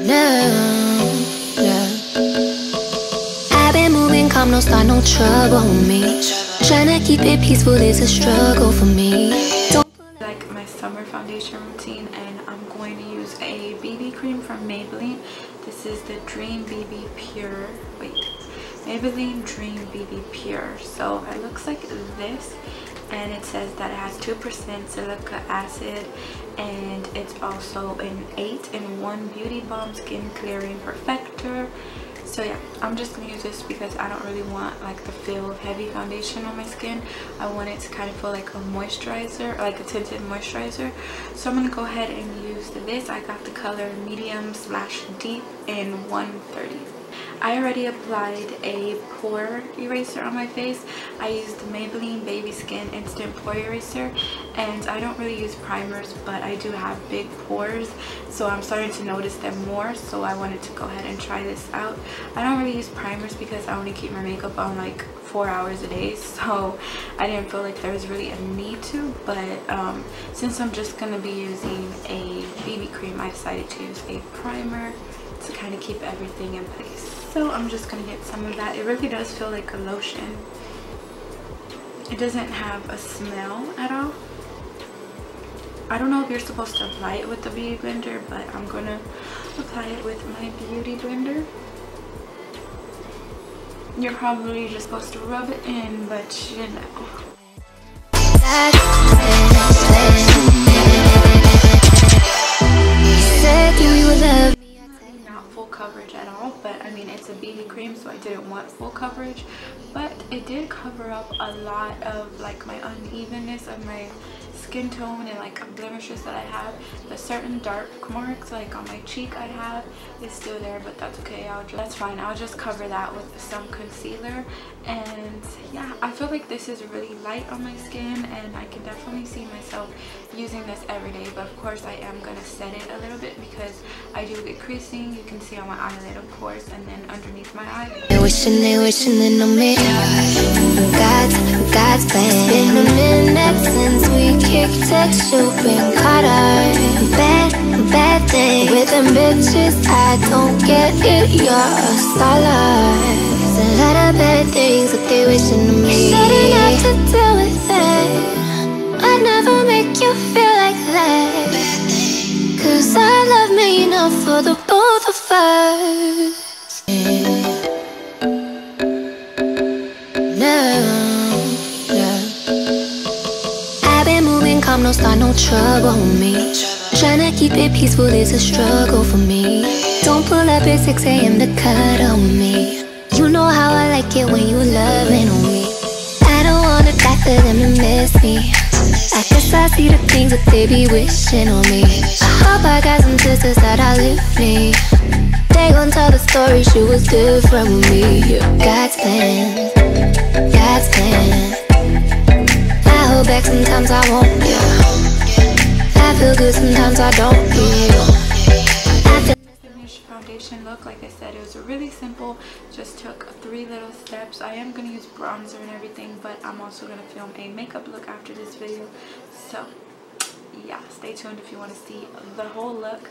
No, no. I've been moving calm, no start, no trouble with me. Trying to keep it peaceful is a struggle for me. Like my summer foundation routine, and I'm going to use a BB cream from Maybelline. This is the Dream BB Pure. Maybelline Dream BB Pure. So it looks like this, and it says that it has 2% silica acid, and it's also an 8-in-1 beauty balm skin clearing perfector. So yeah, I'm just gonna use this because I don't really want like the feel of heavy foundation on my skin. I want it to kind of feel like a moisturizer, like a tinted moisturizer. So I'm gonna go ahead and use this. I got the color medium/deep in 130. I already applied a pore eraser on my face. I used the Maybelline Baby Skin Instant Pore Eraser, and I don't really use primers, but I do have big pores, so I'm starting to notice them more, so I wanted to go ahead and try this out. I don't really use primers because I only keep my makeup on like 4 hours a day, so I didn't feel like there was really a need to, but since I'm just going to be using a BB cream, I decided to use a primer to kind of keep everything in place. So I'm just gonna get some of that. It really does feel like a lotion. It doesn't have a smell at all. I don't know if you're supposed to apply it with the beauty blender, but I'm gonna apply it with my beauty blender. You're probably just supposed to rub it in, but you know. Not full coverage at all, but I mean it's a BB cream, so I didn't want full coverage, but it did cover up a lot of like my unevenness of my skin tone and like blemishes that I have. The certain dark marks like on my cheek I have is still there, but that's okay. That's fine. I'll just cover that with some concealer. And yeah, I feel like this is really light on my skin, and I can definitely see myself using this every day, but of course I am gonna set it a little bit because I do get creasing. You can see on my eyelid, of course, and then underneath my eye. They wishing it on me. God's plan. It's been a minute since we kicked it. You've been caught up. Bad thing with them bitches. I don't get it. You're a scholar. There's a lot of bad things that they wishing on me. You shouldn't have to deal with it. I'd never make you feel like that. Cause I love me enough for the both of us. I've been moving calm, no start, no trouble with me. Trying to keep it peaceful is a struggle for me. Don't pull up at 6 AM to cuddle with me. You know how I like it when you loving on me. I don't wanna die for them to miss me. I guess I see the things that they be wishing on me. I hope I got some sisters that outlive me. They gon' tell the story, she was different with me. God's plan, God's plan. I hold back sometimes I won't, yeah. I feel good sometimes I don't, yeah. Foundation look, like I said, it was really simple. Just took 3 little steps. I am going to use bronzer and everything, but I'm also going to film a makeup look after this video, so yeah, stay tuned if you want to see the whole look.